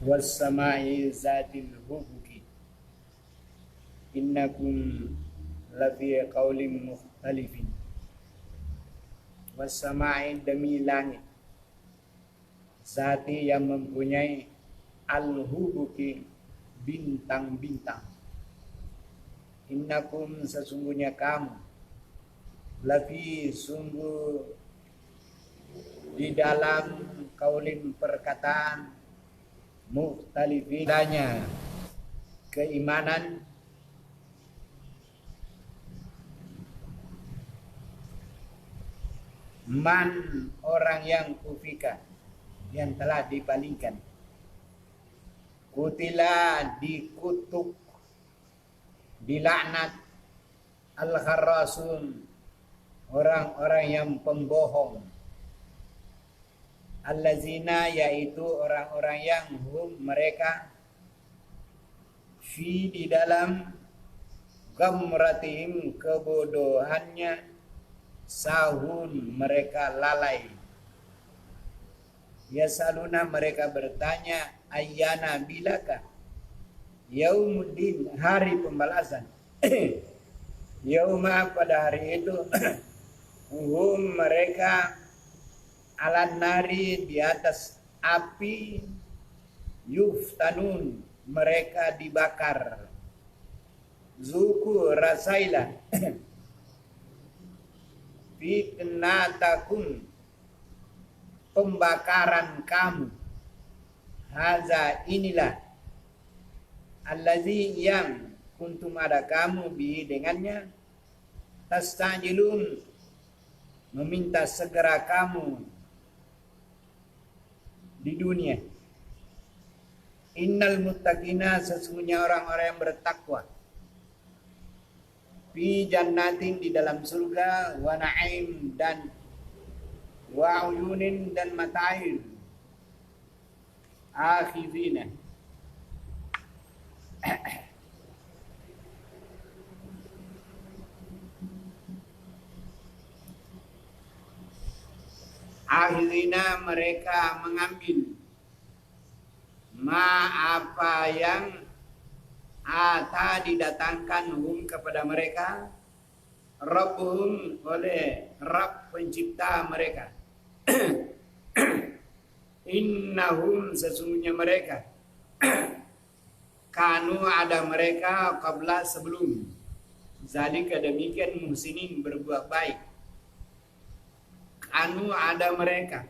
was-sama'i zatil hubuki innakum lafi qaulin mukhtalifin. Was-sama'i demi langit zati yang mempunyai al-hubuki bintang-bintang. Innakum sesungguhnya kamu lafi sungguh di dalam kaulin perkataan mukhtalifin adanya keimanan man orang yang kufika yang telah dipalingkan, kutila dikutuk, dilaknat, al-kharrasun orang-orang yang pembohong, allazina yaitu orang-orang yang hum mereka fi di dalam gamratihim kebodohannya sahun mereka lalai. Yasaluna mereka bertanya ayyana bilaka yaumuddin hari pembalasan. Yauma pada hari itu hum mereka alan nari di atas api yuftanun mereka dibakar. Zuku rasailah fitnatakum pembakaran kamu, haza inilah allazi yang kuntum ada kamu bi dengannya tastajilun meminta segera kamu di dunia. Innal muttaqina sesungguhnya orang-orang yang bertakwa fi jannatin di dalam surga wa na'im dan wa uyunin dan mata air akhizina akhizina mereka mengambil ma apa yang ata didatangkan hum kepada mereka Rabbuhum oleh Rabb pencipta mereka. Innahum sesungguhnya mereka kanu ada mereka qabla sebelum zalika demikian muhsinin berbuat baik. Kanu ada mereka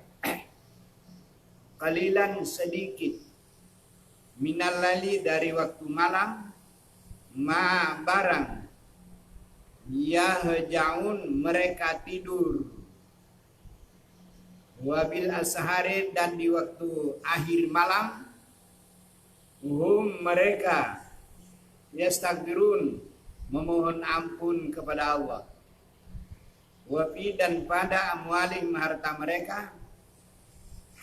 qalilan sedikit minal lali dari waktu malam ma barang yahjaun mereka tidur wabil ashari dan di waktu akhir malam hum mereka yastaghfirun memohon ampun kepada Allah wafi dan pada amwalim harta mereka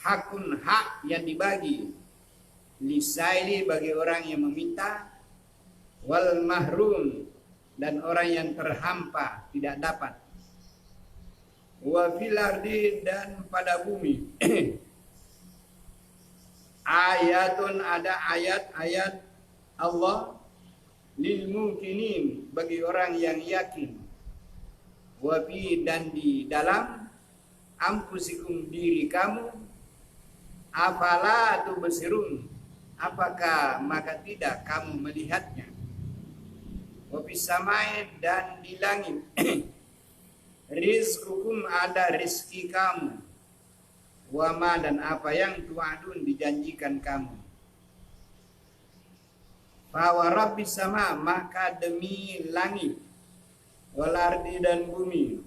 hakun hak yang dibagi lisaili bagi orang yang meminta wal mahrum dan orang yang terhampa tidak dapat wa fil ardi dan pada bumi ayatun ada ayat-ayat Allah lil mukminin bagi orang yang yakin wa fi dan di dalam ampusikum diri kamu afala tubsirun apakah maka tidak kamu melihatnya wabis samai dan di langit rizqukum ada rizki kamu wama dan apa yang tu'adun dijanjikan kamu fawa rabbis sama maka demi langit wal ardi dan bumi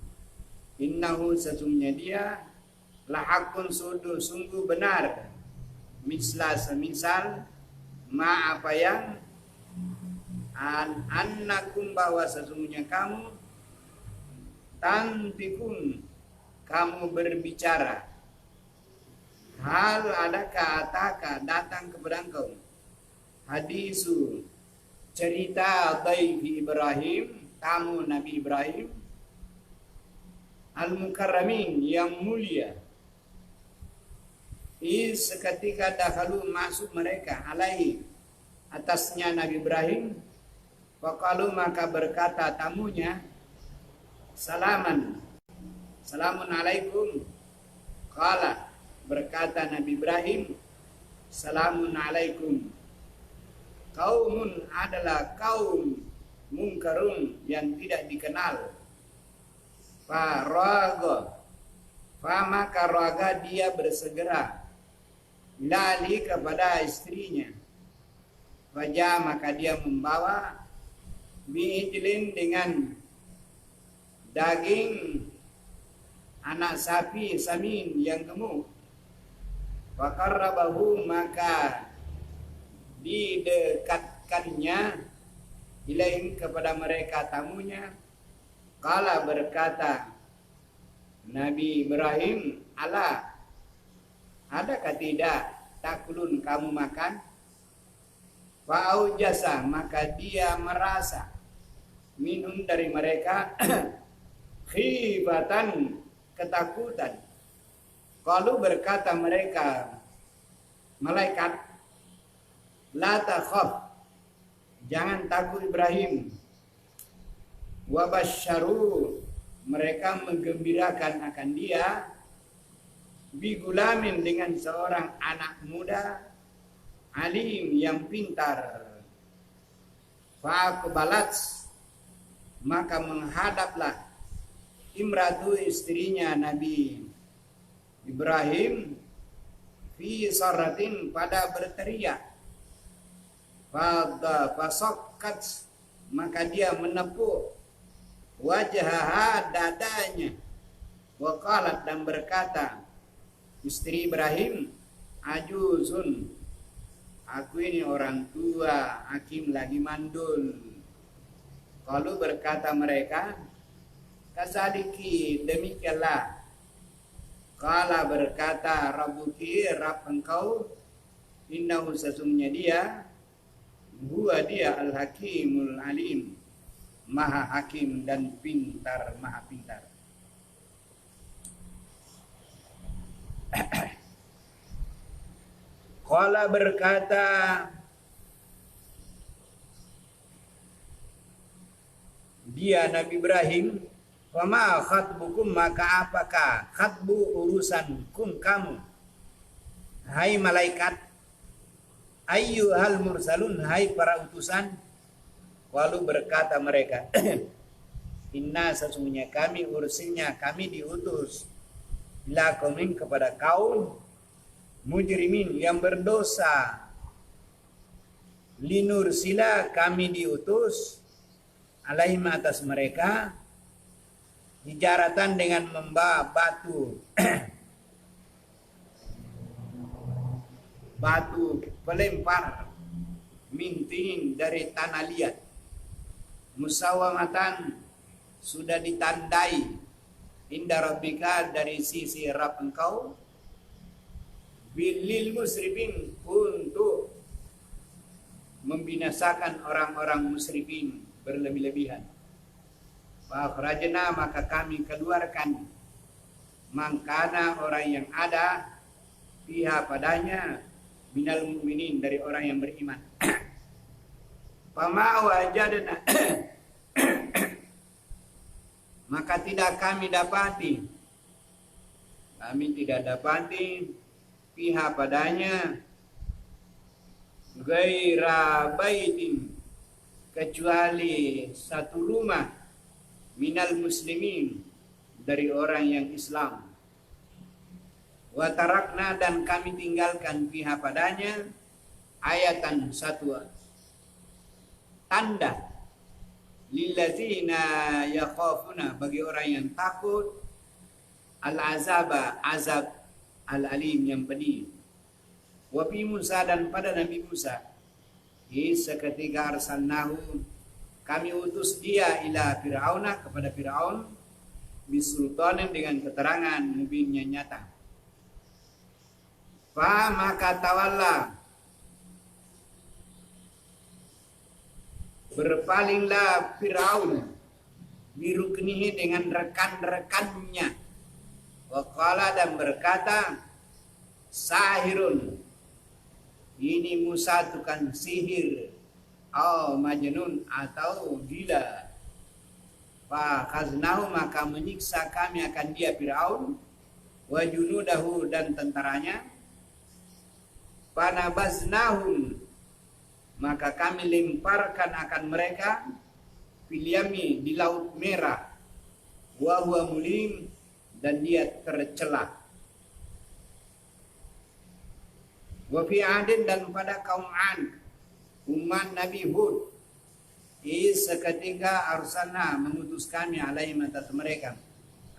innahu sesungguhnya dia lahakun sungguh benar misla semisal ma apa yang annakum bahwa sesungguhnya kamu tantikun kamu berbicara hal adakah ataka datang kepada engkau hadisu cerita dhaifi Ibrahim tamu Nabi Ibrahim al-mukarramin yang mulia seketika dahulu masuk mereka alaihi atasnya Nabi Ibrahim. Faqalu maka berkata tamunya, salaman, salamun alaikum. Qala berkata Nabi Ibrahim, salamun alaikum. Kaumun adalah kaum mungkarun yang tidak dikenal. Faraga, maka raga dia bersegera lali kepada istrinya. Wajah maka dia membawa bi'ijlin dengan daging anak sapi samin yang gemuk. Faqarrabahu maka didekatkannya ilaihim kepada mereka tamunya. Qala berkata Nabi Ibrahim, ala adakah tidak takulun kamu makan? Fa'aujasa maka dia merasa minum dari mereka khifatan ketakutan. Kalau berkata mereka malaikat, la takhaf, jangan takut Ibrahim. Wa basyaru mereka menggembirakan akan dia bigulamin dengan seorang anak muda alim yang pintar. Faqbalat maka menghadaplah imratu istrinya Nabi Ibrahim fi saratin pada berteriak. Pada fasakkat maka dia menepuk wajah dadanya. Waqalat dan berkata istri Ibrahim, ajuzun, aku ini orang tua, hakim lagi mandul. Kalau berkata mereka, kasadiki demikianlah. Kala berkata Rabbuki, Rabb engkau, innahu sesungguhnya dia, huwa dia al-hakimul alim, maha hakim dan pintar, maha pintar. Qala berkata dia Nabi Ibrahim, "Fama khatbukum maka apakah khatbu urusan kum kamu? Hai malaikat, ayyuhal mursalun, hai para utusan." Lalu berkata mereka, "Inna sesungguhnya kami ursilnya kami diutus ila qaumin kepada kaum mujrimin yang berdosa. Linursila kami diutus alaihim atas mereka hijaratan dengan membawa batu batu pelempar mintin dari tanah liat, musawamatan sudah ditandai inda rabbika dari sisi Rabb engkau, bilil musrifin untuk membinasakan orang-orang musrifin berlebih-lebihan. Fakhrajna maka kami keluarkan mangkana orang yang ada pihak padanya minal mu'minin dari orang yang beriman. Fama wajadna maka tidak kami dapati pihak padanya gaira baitin kecuali satu rumah minal muslimin dari orang yang Islam. Wa tarakna dan kami tinggalkan pihak padanya ayatan satu tanda lillazina yakhafuna bagi orang yang takut al-azaba azab al-alim yang pedih. Wa fi Musa dan pada Nabi Musa seketika arsalnahu kami utus dia ila Fir'auna kepada Fir'aun bisultanin dengan keterangan mubinnya nyata. Fa maka tawalla berpalinglah Fir'aun biruknihi dengan rekan-rekannya. Waqala dan berkata sahirun, ini Musa tukang sihir, majnun atau gila. Fakhaznahu, maka menyiksa kami akan dia Fir'aun, wa junudahu, dan tentaranya. Fanabaznahum, maka kami lemparkan akan mereka fil yami, di laut merah, wa huwa mulim, dan dia tercela. Wa fi Adin, dan pada kaum Ad, umat Nabi Hud, seketika arsalna, mengutus kami alaihim atas mereka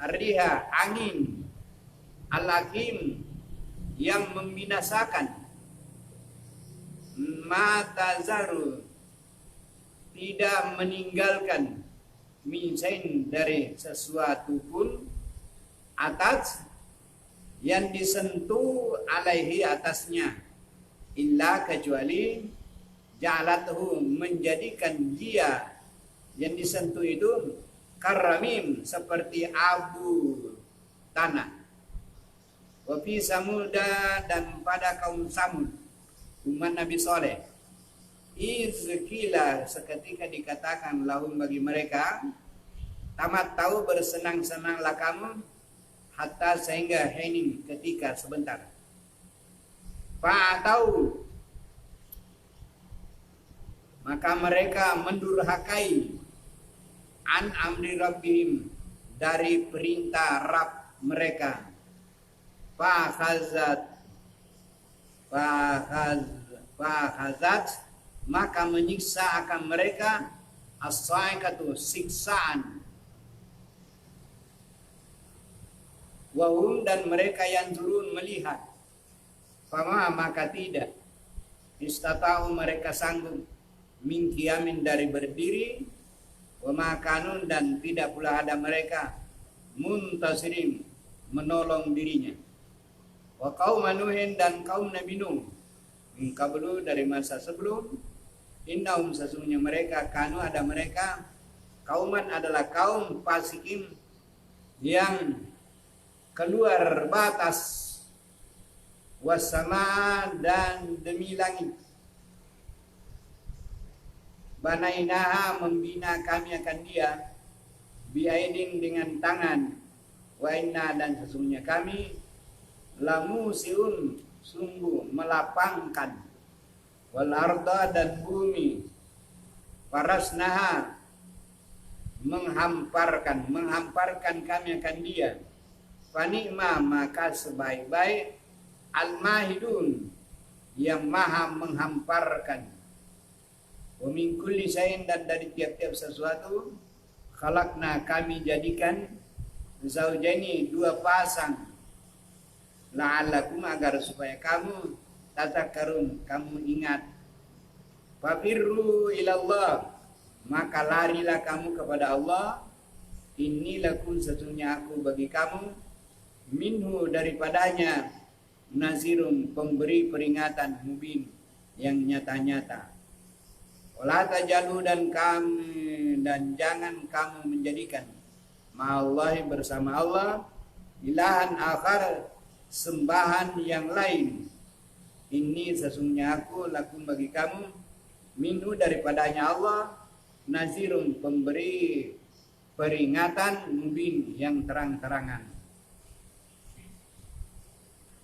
ar-riha, angin, al-hakim, yang membinasakan, matazaru, tidak meninggalkan, minsain, dari sesuatu pun, atas yang disentuh, alaihi, atasnya, illa, kecuali, ja'alathu, menjadikan dia yang disentuh itu karamim, seperti abu tanah. Wa fi Samuda, dan pada kaum Samud, umat Nabi Soleh, izkila, seketika dikatakan lahum, bagi mereka, tamat tahu, bersenang-senanglah kamu, hatta, sehingga, hening, ketika, sebentar. Fa'atau, maka mereka mendurhakai, an amri rabbihim, dari perintah Rabb mereka. Fahazat, maka menyiksa akan mereka, as-sa'iqatu, siksaan. Wahum, dan mereka yang turun melihat. Fama, maka tidak, istata'u, mereka sanggup, min qiyamin, dari berdiri, wa makanun, dan tidak pula ada mereka, muntasirin, menolong dirinya. Wa kaum Nuhin, dan kaum Nabi Nuh, min qablu, dari masa sebelum, innahum, sesungguhnya mereka, kanu, ada mereka, kauman, adalah kaum fasikin, yang keluar batas, wasama, dan demi langit, banainaha, membina kami akan dia, biaidin, dengan tangan, wa inna, dan sesungguhnya kami, lamusiun, sungguh melapangkan, wal arda, dan bumi, parasnaha, menghamparkan kami akan dia, fanikma, maka sebaik-baik, al-mahidun, yang maha menghamparkan, wa min kulli syai'in, dan dari tiap-tiap sesuatu, khalaqna, kami jadikan, zaujaini, dua pasang, la'allakum, agar supaya kamu tadzakkarun, kamu ingat. Fafirru ilallah, maka larilah kamu kepada Allah, inni lakum, sesungguhnya aku bagi kamu, minhu, daripadanya, nazirun, pemberi peringatan, mubin, yang nyata-nyata. Wala tajalu, dan jangan kamu menjadikan, ma'allahi, bersama Allah, ilahan akhar, sembahan yang lain. Ini sesungguhnya aku, lakum, bagi kamu, minhu, daripadanya Allah, nazirun, pemberi peringatan, mubin, yang terang-terangan.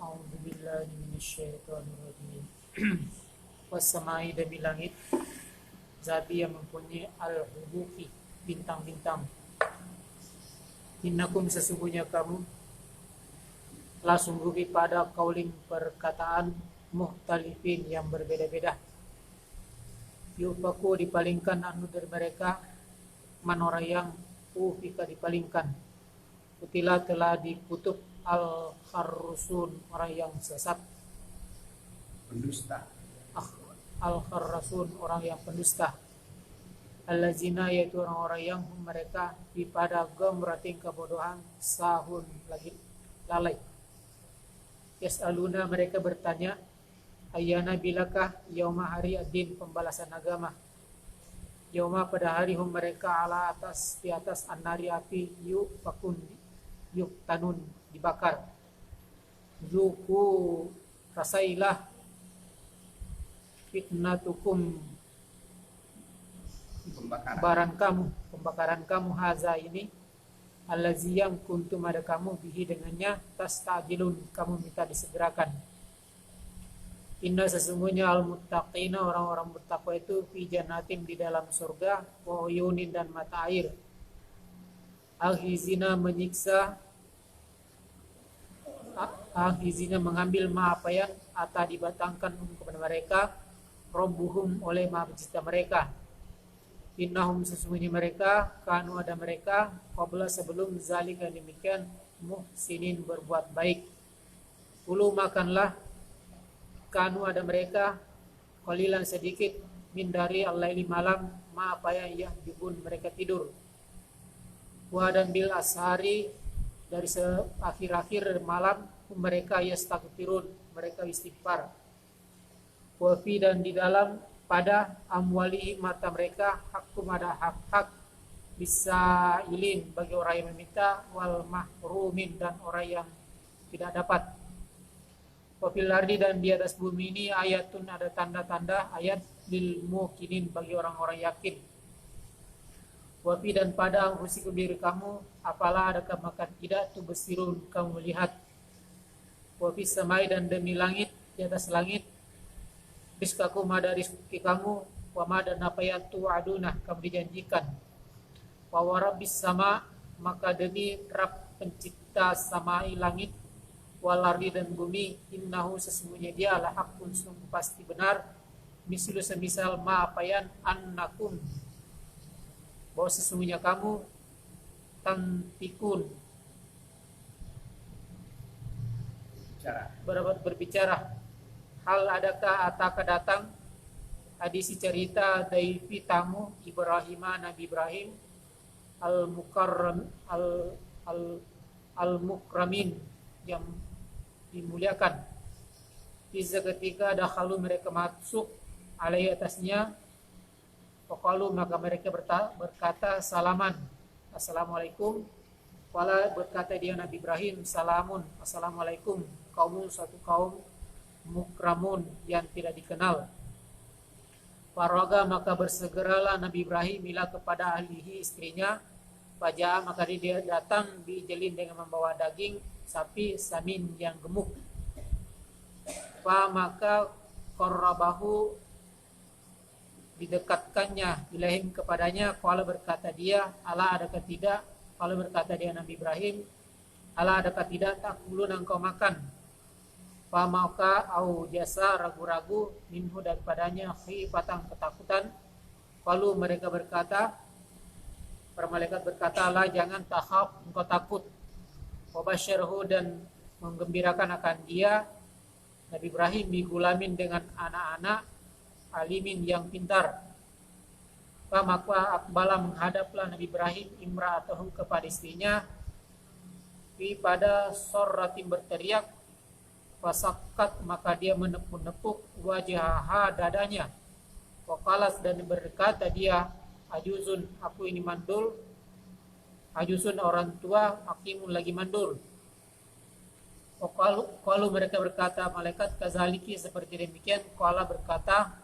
A'udzubillahi minasyaitonirrajim. Wassamai, demi langit, zati yang mempunyai al-hubuki, bintang-bintang. Innakum, sesungguhnya kamu, la sungguhi pada kauling, perkataan, muhtalifin, yang berbeda-beda. Yufaku, dipalingkan, anu, dari mereka, manora yang ufika, dipalingkan. Utila, telah dikutuk, al-kharrusun, orang yang sesat, Pendusta. Al-kharrusun, orang yang pendusta. Allazina, yaitu orang-orang yang mereka di pada gemrating kebodohan, sahun, lagi lalai. Yas'aluna, mereka bertanya, ayyana, bilakah, yauma, hari ad-din, pembalasan agama. Yauma, pada hari hum, mereka, ala, atas, di atas, an-nari, api, yuk tanun, dibakar. Zuku rasailah fitnatukum Pembakaran. pembakaran kamu haza ini allazi yang kuntum ada kamu bihi dengannya tastajilun kamu minta disegerakan. Inna sesungguhnya al-muttaqina orang-orang bertakwa itu fi jannatin di dalam surga wa uyunin dan mata air. Akhizina menyiksa akhizina mengambil ma apa yang ata dibatangkan kepada mereka robbuhum oleh Maha Pencipta mereka. Innahum sesungguhnya mereka kanu ada mereka qabla sebelum zalika demikian muhsinin berbuat baik. Kulu makanlah kanu ada mereka qalilan sedikit min dari al-laili malam ma apa yang yahdibun mereka tidur. Wa dan bil ashari dari akhir-akhir malam mereka yastaghfirun mereka istighfar. Wa fi dan di dalam pada amwali mata mereka hakum ada hak-hak bisa ilin bagi orang yang meminta wal mahrumin dan orang yang tidak dapat. Wa fil ardi dan di atas bumi ini ayatun ada tanda-tanda ayat lil muqinin bagi orang-orang yakin. Wa fi dan pada anfusikum diri kamu apalah adakah maka tidak tubsirun kamu melihat. Wa fis samai dan demi langit di atas langit rizqakum ada rizki kamu wa ma dan apa yang tu'aduna kamu dijanjikan. Wa warabbis sama maka demi Rabb pencipta samai langit wal ardi dan bumi innahu sesungguhnya dia la haqqun sungguh pasti benar mislu semisal ma apa yang annakum bahwa sesungguhnya kamu tantikun berbicara. Hal adakah ataka datang hadis cerita daifi tamu Ibrahim Nabi Ibrahim al-mukarram al-mukramin yang dimuliakan. Iza ketika dakhalu mereka masuk alai atasnya faqalu maka mereka berkata salaman assalamualaikum. Wala berkata dia Nabi Ibrahim salamun assalamualaikum kaumun suatu kaum mukramun yang tidak dikenal. Faraga maka bersegeralah Nabi Ibrahim ila kepada ahlihi istrinya. Faja'a maka dia datang dijelin dengan membawa daging sapi samin yang gemuk. Fa maka qarrabahu didekatkannya ilahim kepadanya. Qala berkata dia ala adakah tidak. Qala berkata dia Nabi Ibrahim ala adakah tidak takulun engkau makan. Famaka au jasa ragu-ragu minhu daripadanya khifatan ketakutan. Lalu mereka berkata, para malaikat berkata, la jangan takhaf engkau takut. Wabasyirhu dan menggembirakan akan dia Nabi Ibrahim bigulamin dengan anak-anak alimin yang pintar. Famaka akbala menghadaplah Nabi Ibrahim imra'atahu kepada istrinya pada sorratin berteriak. Fasakat maka dia menepuk-nepuk wajah dadanya. Waqalas dan berkata dia ajuzun aku ini mandul. Ajuzun orang tua hakimun lagi mandul. Qalu mereka berkata malaikat kazaliki seperti demikian. Qala berkata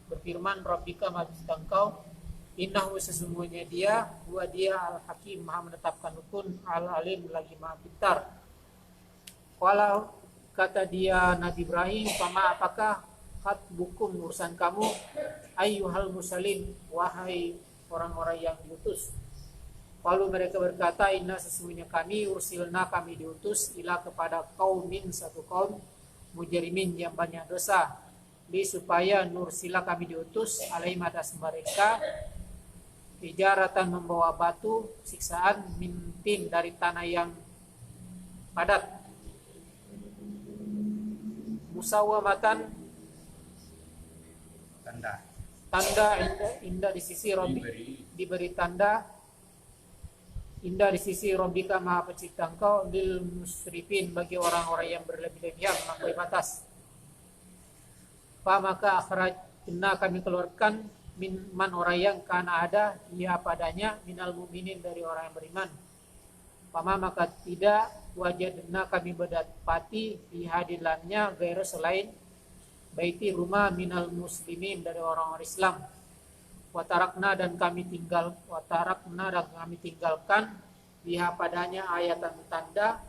berfirman Rabbika maha engkau innahu sesungguhnya dia huwa dia al-hakim maha menetapkan hukum al-alim lagi maha pintar. Qala kata dia Nabi Ibrahim, "Fama apakah khatbukum urusan kamu ayyuhal mursalin wahai orang-orang yang diutus?" Lalu mereka berkata, "Inna sesungguhnya kami ursilna kami diutus ila kepada kaumin satu kaum mujrimin yang banyak dosa. Di supaya nursila kami diutus alaihim atas mereka hijaratan membawa batu siksaan mintin dari tanah yang padat. Musawamatan tanda indah di sisi Robbi diberi tanda indah di sisi Robbika maha pencipta engkau lil musrifin bagi orang-orang yang berlebih-lebihan melampaui batas. Maka akhrajna kami keluarkan man orang yang kana ada ia padanya minal mu'minin dari orang yang beriman. Fama maka tidak wajadna kami berdapati di hadilannya gairah selain baiti rumah minal muslimin dari orang-orang Islam. Watarakna dan kami tinggalkan biha padanya ayatan tanda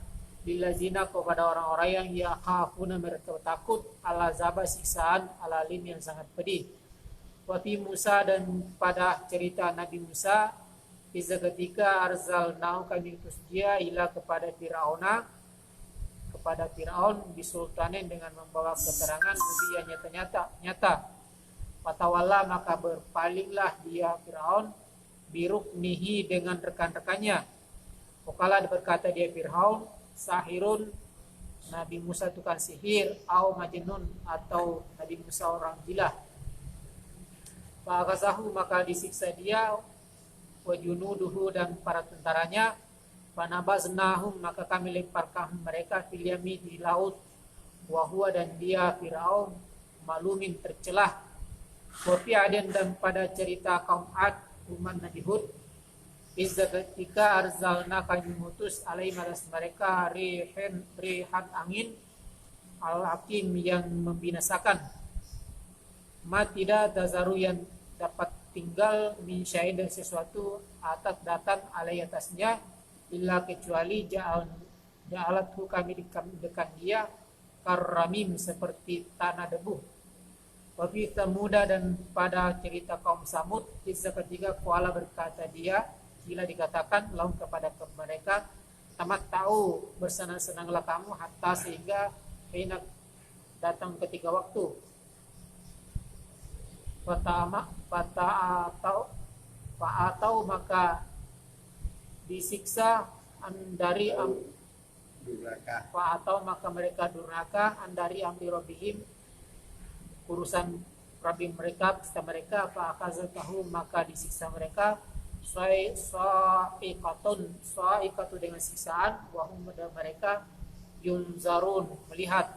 bilazina kepada orang-orang yang yakhafuna mereka takut ala zaba siksaan alalim yang sangat pedih. Wafi Musa dan pada cerita Nabi Musa Iza ketika arzalnahu kami utus dia ila kepada Fir'aun bisultanin dengan membawa keterangan mubian nyata. Fatawalla maka berpalinglah dia Fir'aun biruknihi dengan rekan-rekannya. Wakala berkata dia Fir'aun sahirun Nabi Musa tukang sihir au majnun atau Nabi Musa orang gila. Fa'akazahu maka disiksa dia wa junuduhu dan para tentaranya. Fanabaznahum maka kami lemparkan mereka fil yami di laut. Wa huwa dan dia Firaun malumin tercelah. Wa fi Adin dan pada cerita kaum Ad umat Nabi Hud izza ketika arzalna kami mutus alaihim atas mereka rihan angin al-aqim yang membinasakan. Ma tidak tazaru yang dapat tinggal min syai'in dan sesuatu atas datang alai atasnya illa kecuali ja'alathu kami dekat dia karramim seperti tanah debu. Wa fi Samuda dan pada cerita kaum Samud kisah ketiga kuala berkata dia bila dikatakan lahum kepada mereka tamat tahu bersenang-senanglah kamu hatta sehingga hina datang ketika waktu Fa'atau maka disiksa dari Fa'atau maka mereka durhaka dari amri rabbihim urusan Rabbi mereka pesta mereka fa'akazatahu maka disiksa mereka sa'iqatu dengan siksaan wahum mereka yunzarun melihat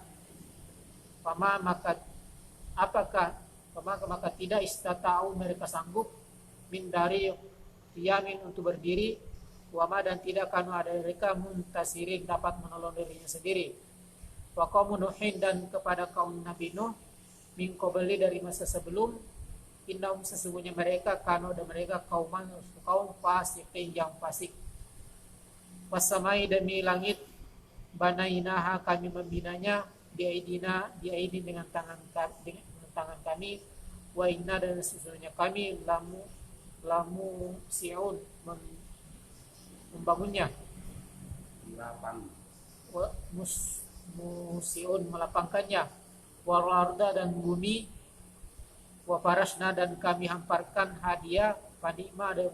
maka tidak istata'u mereka sanggup min dari qiyamin untuk berdiri wama dan tidak kanu ada mereka muntasirin dapat menolong dirinya sendiri. Wa qaum Nuhin dan kepada kaum Nabi Nuh min qabli dari masa sebelum innahum sesungguhnya mereka kanu dan mereka kaum fasiqin yang fasik. Wasamai demi langit banainaha kami membinanya diaidin dengan tangan kami wa inna dan sesungguhnya kami lamu siun membangunnya musiun melapangkannya wal arda dan bumi wa farasna dan kami hamparkan hadiah panikma dan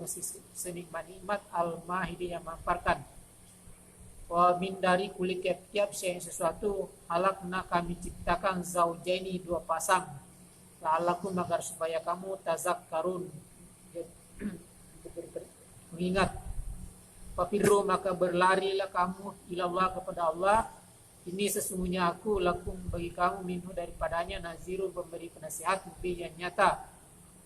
senikmat al mahidi yang hamparkan wa min dari kulit tiap-tiap sesuatu halakna kami ciptakan zaujaini dua pasang la'allakum agar supaya kamu tazakkarun mengingat. Fafirru maka berlarilah kamu ilallah kepada Allah. Ini sesungguhnya aku lakum bagi kamu minhu daripadanya nazirun pemberi penasihat mubin yang nyata.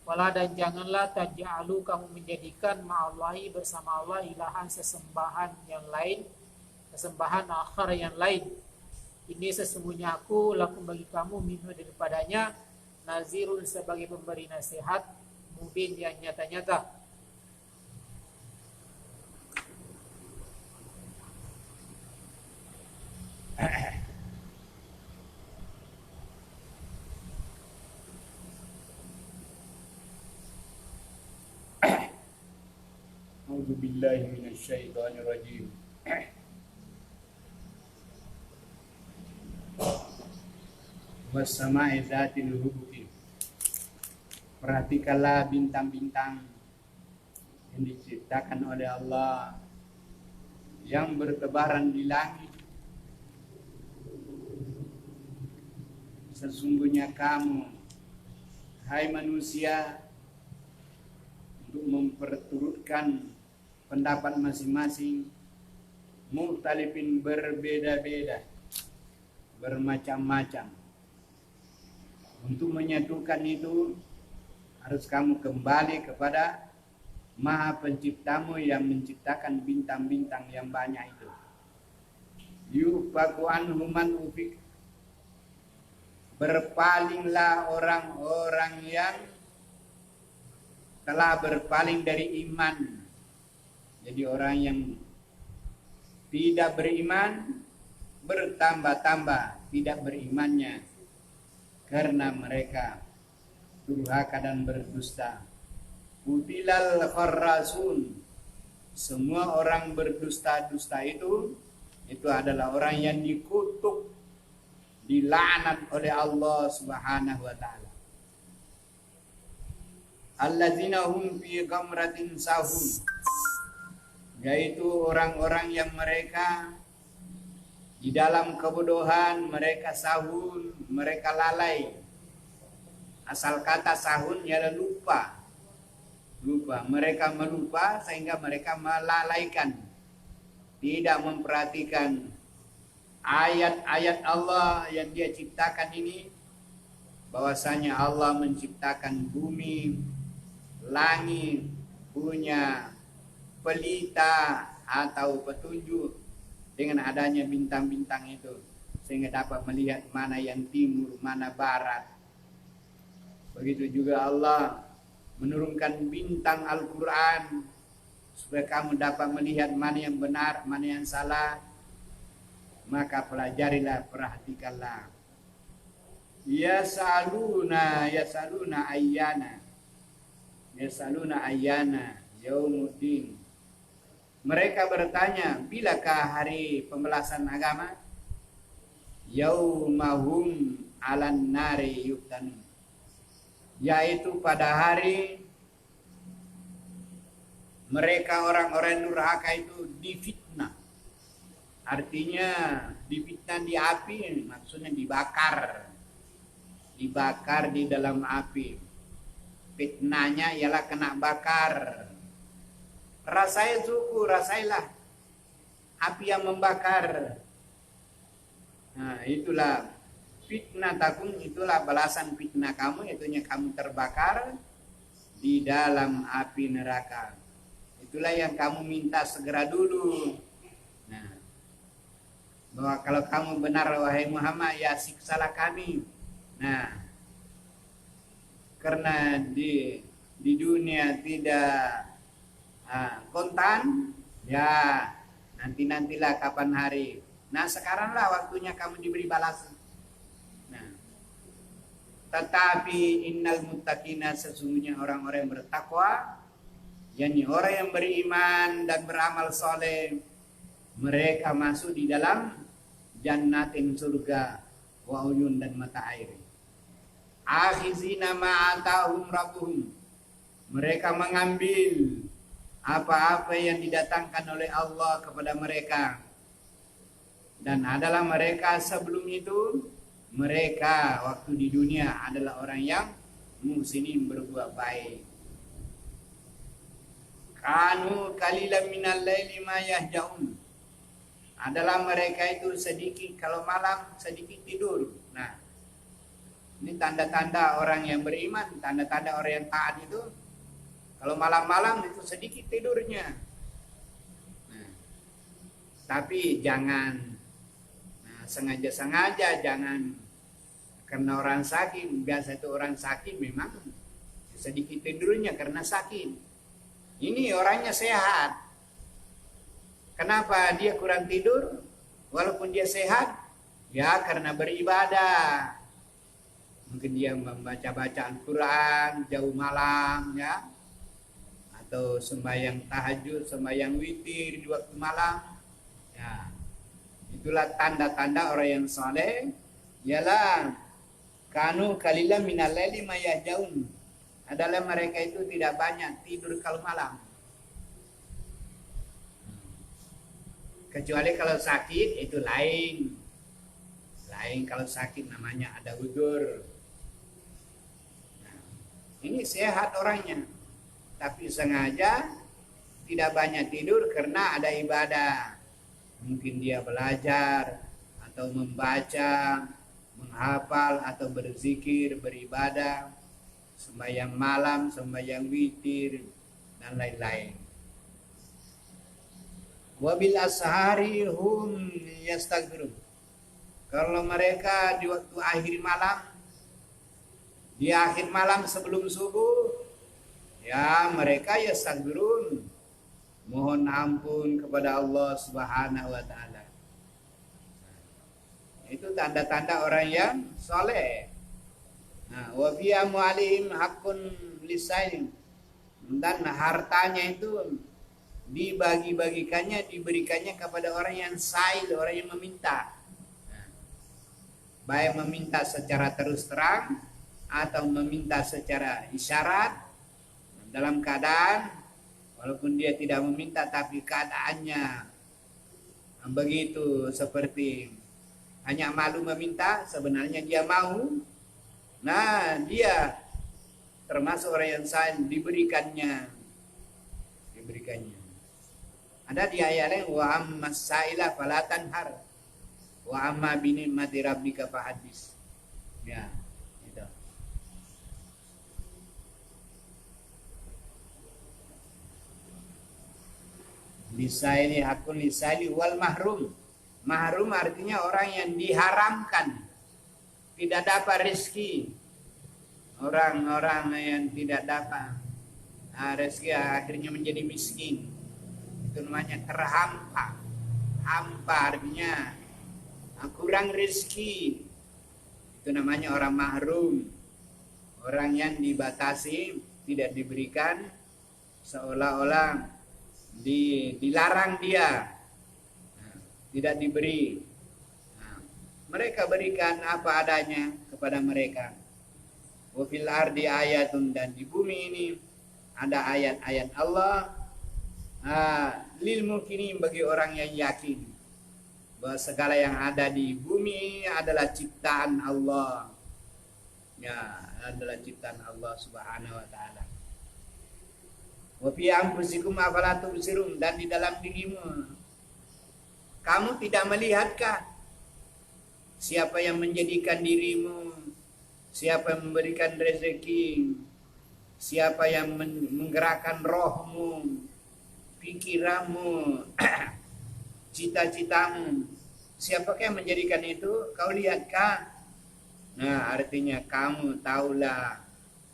Wala dan janganlah taj'alu kamu menjadikan ma'allahi bersama Allah ilahan sesembahan akhar yang lain. Ini sesungguhnya aku lakum bagi kamu minhu daripadanya nazirun sebagai pemberi nasihat mubin yang nyata-nyata. A'udzu billahi minasy syaithanir rajim. Wassama'i dzatil hubuki. Perhatikanlah bintang-bintang yang diciptakan oleh Allah yang bertebaran di langit. Sesungguhnya kamu, hai manusia, untuk memperturutkan pendapat masing-masing, mukhtalifin berbeda-beda, bermacam-macam. Untuk menyatukan itu harus kamu kembali kepada Maha penciptamu yang menciptakan bintang-bintang yang banyak itu. Yufaku anhu man ufik. Berpalinglah orang-orang yang telah berpaling dari iman. Jadi orang yang tidak beriman bertambah-tambah tidak berimannya karena mereka durhaka dan berdusta. Kutilal kharrasun. Semua orang berdusta-dusta itu adalah orang yang dikutuk, dilaknat oleh Allah Subhanahu wa taala. Allazina hum fi ghamratin sahun. Yaitu orang-orang yang mereka di dalam kebodohan, mereka sahun, mereka lalai. Asal kata sahun ialah lupa. Lupa, mereka melupa sehingga mereka melalaikan. Tidak memperhatikan ayat-ayat Allah yang Dia ciptakan ini, bahwasanya Allah menciptakan bumi, langit, punya pelita atau petunjuk dengan adanya bintang-bintang itu, sehingga dapat melihat mana yang timur, mana barat. Begitu juga Allah menurunkan bintang Al-Quran supaya kamu dapat melihat mana yang benar, mana yang salah. Maka pelajarilah, perhatikanlah. Yasaluna ayyana. Yasaluna ayyana yaumuddin. Mereka bertanya, bilakah hari pembalasan agama? Yaumahum alan nari yuftanun. Yaitu pada hari mereka orang-orang durhaka itu difitnah. Artinya difitnah di api, maksudnya dibakar. Dibakar di dalam api. Fitnahnya ialah kena bakar. Rasai suku, rasailah api yang membakar. Nah, itulah fitnah takum, itulah balasan fitnah kamu, itunya kamu terbakar di dalam api neraka. Itulah yang kamu minta segera dulu. Nah, bahwa kalau kamu benar wahai Muhammad, ya siksalah kami. Nah, karena di dunia tidak kontan, ya nantilah kapan hari. Nah, sekaranglah waktunya kamu diberi balasan. Nah, tetapi innal muttaqina, sesungguhnya orang-orang yang bertakwa, yakni orang yang beriman dan beramal soleh, mereka masuk di dalam jannatin, surga, wa uyun, dan mata air. Akhizina ma'atahum rabbuhum, mereka mengambil apa-apa yang didatangkan oleh Allah kepada mereka. Dan adalah mereka sebelum itu, mereka waktu di dunia adalah orang yang muhsinin, berbuat baik. Kanu qalilan minal laili ma yahjaun, adalah mereka itu sedikit, kalau malam sedikit tidur. Nah, ini tanda-tanda orang yang beriman, tanda-tanda orang yang taat itu. Kalau malam-malam itu sedikit tidurnya. Nah, tapi jangan sengaja-sengaja, jangan karena orang sakit. Biasa itu orang sakit memang sedikit tidurnya karena sakit. Ini orangnya sehat. Kenapa dia kurang tidur? Walaupun dia sehat, ya karena beribadah. Mungkin dia membaca-baca Al-Quran jauh malam, ya, atau sembahyang tahajud, sembahyang witir di waktu malam. Ya, itulah tanda-tanda orang yang saleh. Ialah kanu qalilan minal laili ma yahjaun, adalah mereka itu tidak banyak tidur kalau malam. Kecuali kalau sakit itu lain. Lain kalau sakit namanya ada udzur. Nah, ini sehat orangnya, tapi sengaja tidak banyak tidur karena ada ibadah. Mungkin dia belajar atau membaca, menghafal atau berzikir, beribadah, sembahyang malam, sembahyang witir. dan lain-lain. Wabil ashari hum yastaghfirun. Kalau mereka di waktu akhir malam, di akhir malam sebelum subuh, ya mereka yastaghfirun, mohon ampun kepada Allah Subhanahu wa taala. Itu tanda-tanda orang yang soleh. Nah, wa fi amwalihim haqqun lisail, dan hartanya itu dibagi-bagikannya, diberikannya kepada orang yang sail, orang yang meminta. Nah, baik meminta secara terus terang atau meminta secara isyarat, dalam keadaan walaupun dia tidak meminta tapi keadaannya begitu, seperti hanya malu meminta, sebenarnya dia mau. Nah, dia termasuk orang yang sail, diberikannya. Ada di ayat lain, wa ammas saila fala tanhar wa amma bi ni'mati rabbika fahaddis. Ya, itu. Lisaili hakun lisaili wal mahrum. Mahrum artinya orang yang diharamkan, tidak dapat rezeki. Orang-orang yang tidak dapat rezeki akhirnya menjadi miskin. Itu namanya terhampa. Hampa artinya kurang rezeki. Itu namanya orang mahrum. Orang yang dibatasi, tidak diberikan, seolah-olah dilarang dia, tidak diberi. Mereka berikan apa adanya kepada mereka. Wa fil ardi ayatun, dan di bumi ini ada ayat-ayat Allah. Lil mukminin, bagi orang yang yakin bahwa segala yang ada di bumi adalah ciptaan Allah. Ya, adalah ciptaan Allah Subhanahu wa taala. Wa fi anfusikum afala tubsirun, dan di dalam dirimu kamu tidak melihatkah siapa yang menjadikan dirimu, siapa yang memberikan rezeki, siapa yang menggerakkan rohmu, pikiranmu, cita-citamu, siapakah yang menjadikan itu? Kau lihatkah? Nah, artinya kamu tahulah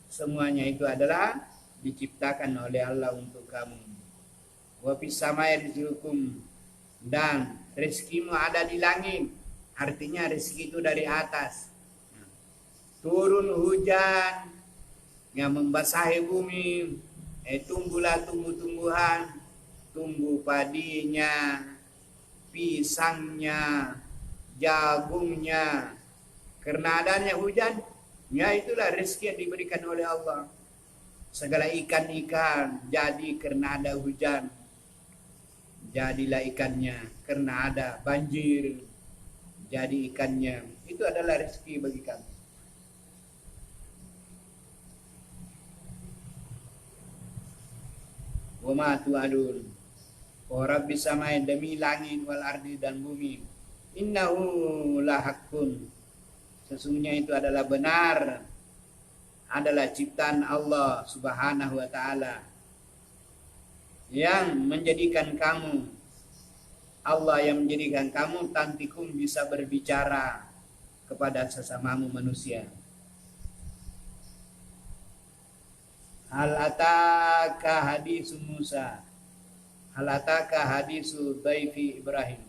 semuanya itu adalah diciptakan oleh Allah untuk kamu. Wa fis samai rizqukum, dan rezekimu ada di langit. Artinya rezeki itu dari atas. Turun hujan yang membasahi bumi, tumbuhlah tumbuh-tumbuhan, tumbuh padinya, pisangnya, jagungnya. Karena adanya hujan, ya itulah rezeki yang diberikan oleh Allah. Segala ikan-ikan jadi karena ada hujan. Jadilah ikannya karena ada banjir. Jadi ikannya. Itu adalah rezeki bagi kami. Wa ma tu'adun. Wa rabbis samai, demi langit, wal ardi, dan bumi. Innahu lahaqqun. Sesungguhnya itu adalah benar. Adalah ciptaan Allah Subhanahu wa taala yang menjadikan kamu, Allah yang menjadikan kamu tantikum bisa berbicara kepada sesamamu manusia. Hal ataka hadisu Musa, hal ataka hadisu dhaifi Ibrahim.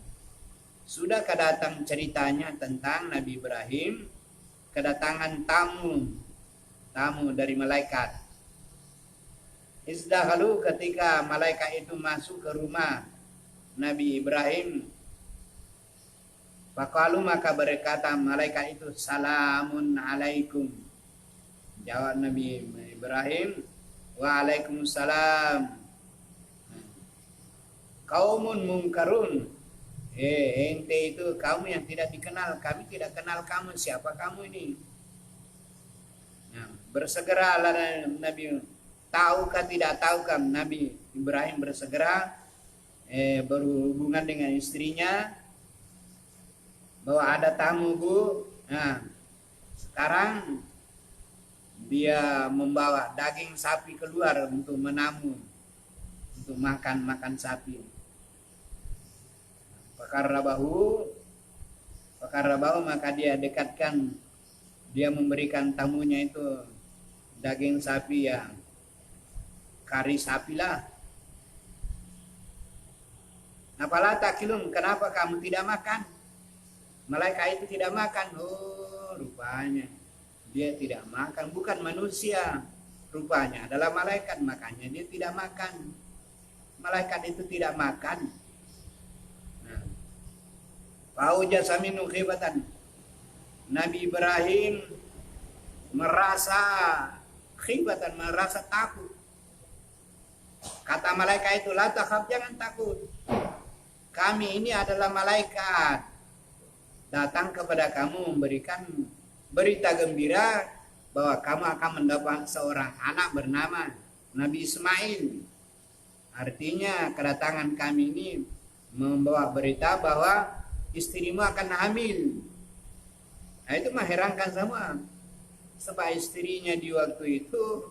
Sudahkah datang ceritanya tentang Nabi Ibrahim, kedatangan tamu dari malaikat. Isdahalu, ketika malaikat itu masuk ke rumah Nabi Ibrahim, faqalu, maka berkata malaikat itu, salamun alaikum. Jawab Nabi Ibrahim, waalaikumsalam. Kaumun mungkarun, ente itu kaum yang tidak dikenal, kami tidak kenal kamu, siapa kamu ini? Nah, bersegeralah Nabi, tahukah tidak tahukah, Nabi Ibrahim bersegera berhubungan dengan istrinya bahwa ada tamu, Bu. Nah, sekarang dia membawa daging sapi keluar untuk menamu untuk makan sapi. Fakarabahu maka dia dekatkan, dia memberikan tamunya itu daging sapi yang kari sapi lah. Apalah takilun, kenapa kamu tidak makan? Malaikat itu tidak makan. Oh, rupanya dia tidak makan, bukan manusia. Rupanya adalah malaikat, makanya dia tidak makan. Malaikat itu tidak makan. Fauja saminu khibatan. Nabi Ibrahim merasa khibatan, merasa takut. Kata malaikat itu, la takhaf, jangan takut. Kami ini adalah malaikat, datang kepada kamu memberikan berita gembira bahwa kamu akan mendapat seorang anak bernama Nabi Ismail. Artinya kedatangan kami ini membawa berita bahwa istrimu akan hamil. Nah, itu mengherankan semua. Sebab istrinya di waktu itu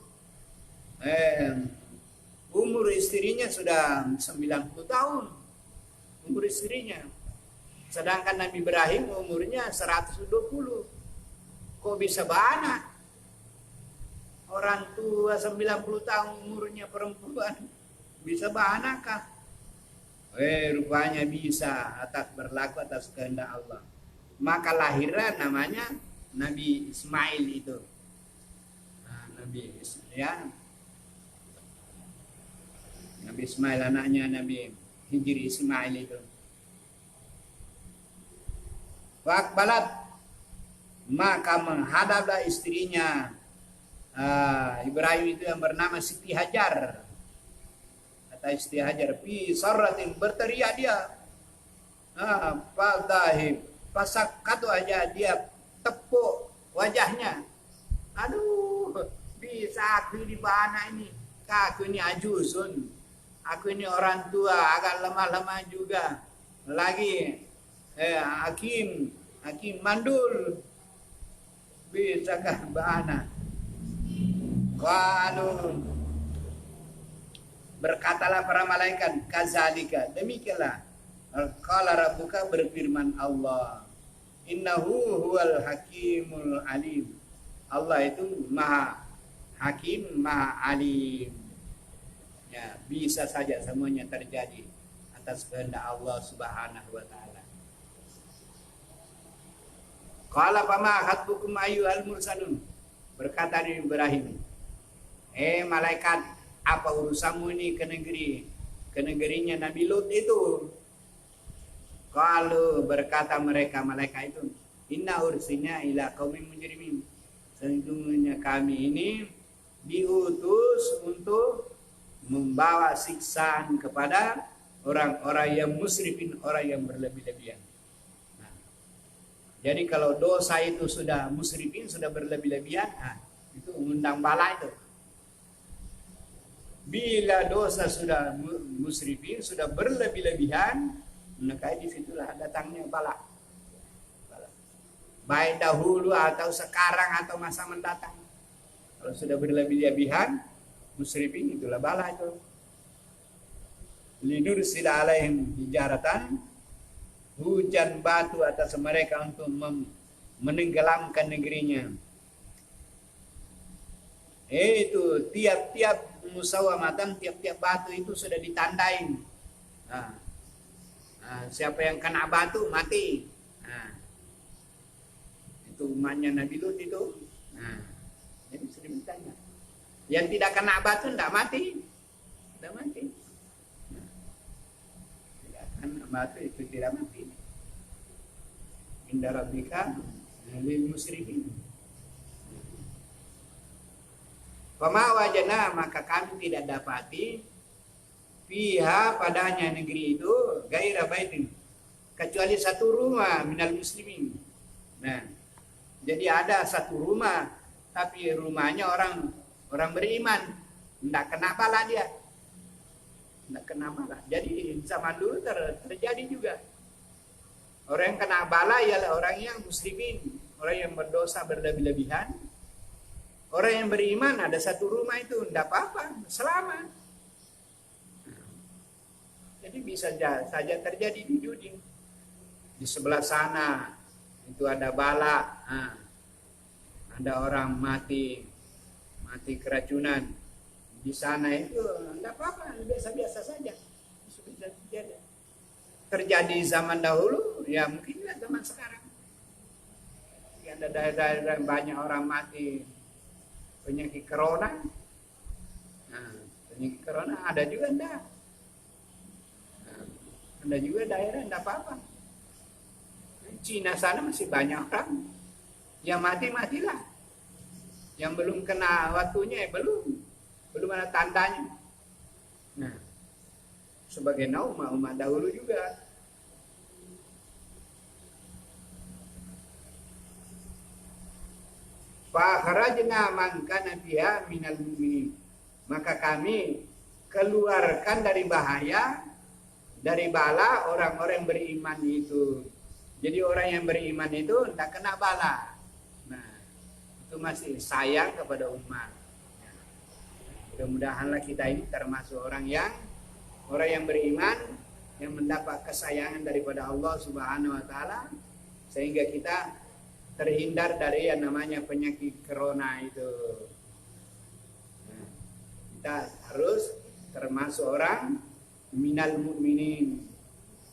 umur istrinya sudah 90 tahun. Umur istrinya. Sedangkan Nabi Ibrahim umurnya 120. Kok bisa beranak? Orang tua 90 tahun umurnya perempuan bisa beranak kah? Rupanya bisa berlaku atas kehendak Allah. Maka lahirlah namanya Nabi Ismail itu. Nabi Ismail anaknya Nabi Hijri Ismail itu. Wakbalat, maka menghadaplah istrinya Ibrahim itu yang bernama Siti Hajar. Kata Siti Hajar, fi sarratin, berteriak dia. Faldahib, pasakatu aja dia tepuk wajahnya. Aduh, bisa aku di mana ini? Aku ini ajuzun. Aku ini orang tua, agak lemah-lemah juga. Lagi hakim mandul. Bisakah bana? Qalu, berkatalah para malaikat, kazalika, demikianlah. Qala rabbuka, berfirman Allah, innahu huwal hakimul alim. Allah itu maha hakim, maha alim. Ya, bisa saja semuanya terjadi atas kehendak Allah Subhanahu wa taala. Qala fama khatbukum ayyuhal mursalun. Berkata Nabi Ibrahim, malaikat, apa urusanmu ini ke negerinya Nabi Lut itu? Kalau berkata mereka malaikat itu, inna ursinya ila qaumin mujrimin. Sesungguhnya kami ini diutus untuk membawa siksaan kepada orang-orang yang musrifin, orang yang berlebih-lebihan. Nah, jadi kalau dosa itu sudah musrifin, sudah berlebih-lebihan, itu mengundang bala itu. Bila dosa sudah musrifin, sudah berlebih-lebihan, maka disitulah datangnya bala. Baik dahulu atau sekarang atau masa mendatang. Kalau sudah berlebih-lebihan, musrifin, itulah bala itu. Lidur sila alaihim hijaratan, hujan batu atas mereka untuk menenggelamkan negerinya. Itu tiap-tiap musawamatan, tiap-tiap batu itu sudah ditandain. Siapa yang kena batu mati. Itu umatnya Nabi Lut itu. Jadi sudah ditanya. Yang tidak kena batu tidak mati. Tidak mati. Tidak kena batu itu tidak mati. Inda rabbika lil musrifin. Fama wajana, maka kami tidak dapati fiha, padanya negeri itu gaira baitin, kecuali satu rumah minal muslimin. Nah, jadi ada satu rumah, tapi rumahnya orang beriman, tidak kena bala dia, tidak kena bala. Jadi zaman dulu terjadi juga orang yang kena bala ialah orang yang muslimin, orang yang berdosa berlebih-lebihan. Orang yang beriman ada satu rumah itu tidak apa-apa, selamat. Jadi bisa saja terjadi di dunia. Di sebelah sana itu ada bala, ada orang mati keracunan. Di sana itu tidak apa-apa, biasa-biasa saja. Bisa terjadi. Terjadi zaman dahulu, ya mungkin juga zaman sekarang. Ada daerah-daerah banyak orang mati penyakit corona. Nah, penyakit corona ada juga enggak. Ada juga daerah enggak apa-apa. Cina sana masih banyak orang. Yang matilah. Yang belum kena waktunya belum ada tandanya. Nah, sebagai umat dahulu juga. Fa kharajna man kana fiha minal mu'minin. Maka kami keluarkan dari bahaya, dari bala orang-orang yang beriman itu. Jadi orang yang beriman itu tidak kena bala. Nah, itu masih sayang kepada umat. Mudah-mudahanlah kita ini termasuk orang yang beriman, yang mendapat kesayangan daripada Allah Subhanahu wa taala, sehingga kita terhindar dari yang namanya penyakit corona itu. Nah, kita harus termasuk orang minal mu'minin.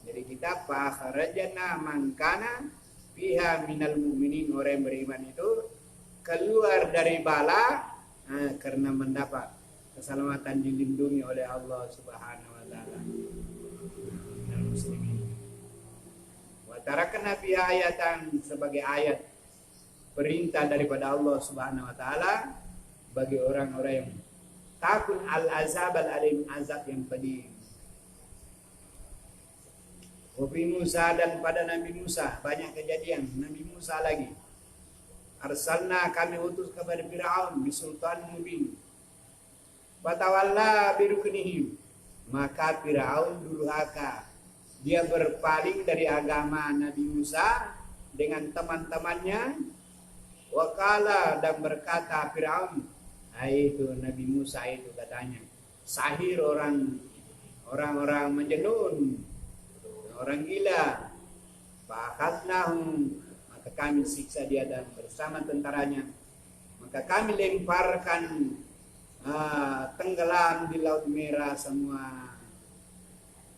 Jadi kita fakharajna man kana fiha minal mu'minin, orang yang beriman itu keluar dari bala karena mendapat keselamatan, dilindungi oleh Allah Subhanahu wa taala. Wa tarakna fi ayatan, sebagai ayat perintah daripada Allah Subhanahu wa taala bagi orang-orang yang takut al-azab al-alim, azab yang pedih. Wafi Musa, dan pada Nabi Musa banyak kejadian. Nabi Musa lagi, arsalna, kami utus kepada Fir'aun bisultan mubin, fatawalla biruknihim, maka Fir'aun durhaka, dia berpaling dari agama Nabi Musa dengan teman-temannya. Wakala, dan berkata Fir'aun, itu Nabi Musa itu katanya sahir, orang-orang menjenun, orang gila. Fa'akhadnahum, maka kami siksa dia dan bersama tentaranya. Maka kami lemparkan tenggelam di Laut Merah semua.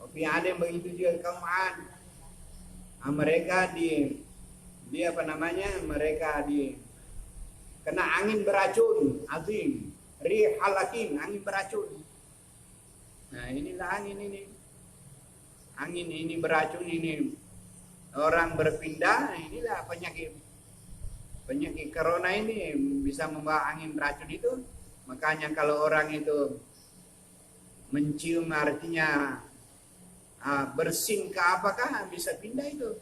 Tapi ada yang begitu juga kaum Ad. Mereka mereka kena angin beracun azim, rih halakin, angin beracun. Nah, inilah angin ini beracun, ini orang berpindah. Inilah penyakit corona ini bisa membawa angin beracun itu. Makanya kalau orang itu mencium, artinya bersin ke apakah, bisa pindah itu,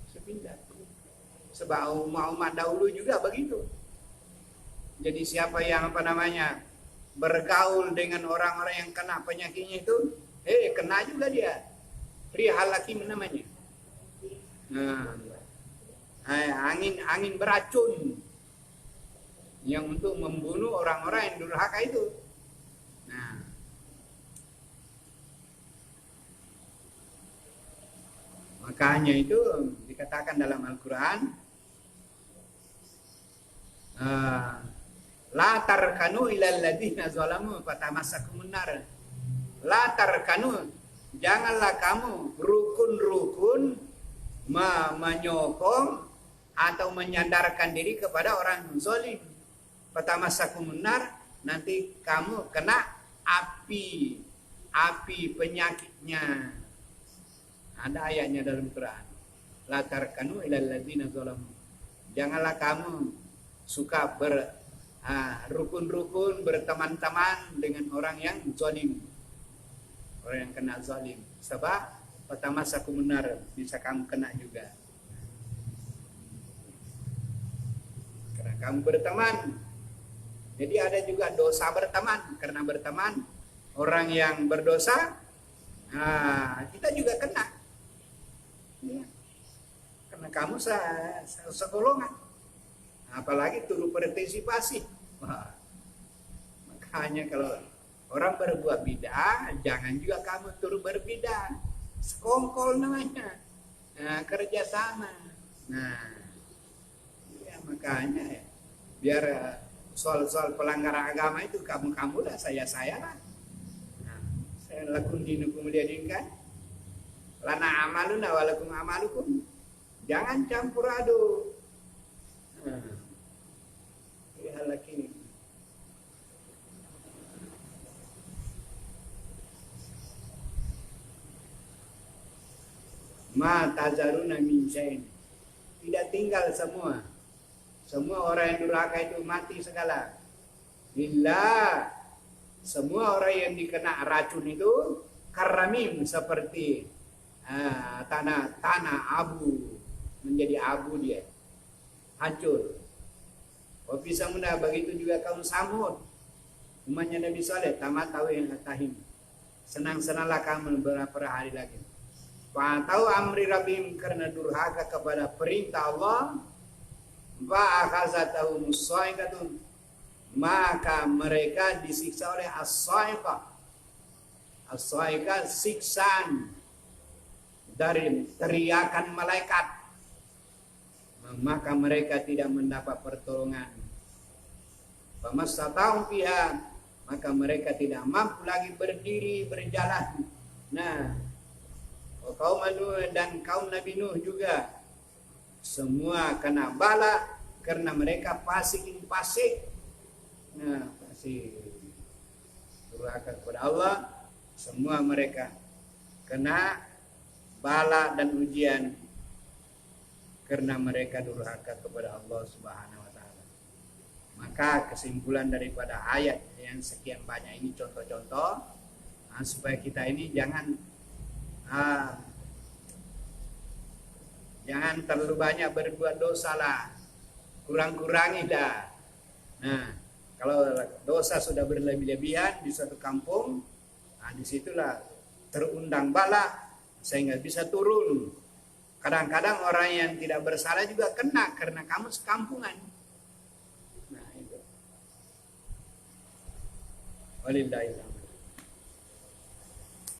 bisa pindah. Sebab umat dahulu juga begitu. Jadi siapa yang bergaul dengan orang-orang yang kena penyakitnya itu, kena juga dia. Rihal hakim namanya. Nah, angin beracun yang untuk membunuh orang-orang yang durhaka itu. Nah, makanya itu dikatakan dalam Al-Quran, la tarkanu ilal ladzina zalamu fatamassakumun nar. La tarkanu, janganlah kamu rukun menyokong atau menyandarkan diri kepada orang zalim. Fatamassakumun nar, nanti kamu kena api penyakitnya. Ada ayatnya dalam Quran. La tarkanu ilal ladzina zalamu. Janganlah kamu suka rukun berteman-teman dengan orang yang zalim, orang yang kena zalim. Sebab fatamassakumun nar, bisa kamu kena juga. Karena kamu berteman. Jadi ada juga dosa berteman. Karena berteman orang yang berdosa, kita juga kena. Ya. Karena kamu segolongan. Apalagi turut partisipasi. Wah, makanya kalau Orang berbuat bid'ah, jangan juga kamu turut berbid'ah. Sekongkol namanya. Nah, kerjasama. Nah, ya makanya ya. Biar soal-soal pelanggaran agama itu kamu lah, saya lah. Nah, saya lakum dinukum waliyadin. Lana amaluna walakum amalukum. Jangan campur aduk. Nah, ini hal ini. Ma tazaruna min syai'in. Tidak tinggal semua. Semua orang yang durhaka itu mati segala. Illa semua orang yang dikena racun itu karamim, seperti tanah abu, menjadi abu dia, hancur. Wafi Samuda, begitu juga kaum Samud, umatnya Nabi Saleh, tamat tahu yang tahim. Senang-senanglah kamu beberapa hari lagi. Tahu amri Rabbim, karena durhaka kepada perintah Allah, fa'akhazatahum as-sa'iqatun, maka mereka disiksa oleh as-sa'iqah. As-sa'iqah, siksaan dari teriakan malaikat, maka mereka tidak mendapat pertolongan. Famastata'u fiha, maka mereka tidak mampu lagi berdiri berjalan. Nah, kaum Nuh dan kaum Nabi Nuh juga semua kena bala karena mereka fasik. Nah, fasik durhaka kepada Allah, semua mereka kena bala dan ujian karena mereka durhaka kepada Allah Subhanahu wa taala. Maka kesimpulan daripada ayat yang sekian banyak ini contoh-contoh, supaya kita ini jangan terlalu banyak berbuat dosa lah, kurang-kurangi dah. Nah, kalau dosa sudah berlebih-lebihan di suatu kampung, disitulah terundang bala sehingga bisa turun. Kadang-kadang orang yang tidak bersalah juga kena karena kamu sekampungan. Nah, itu. Walillahi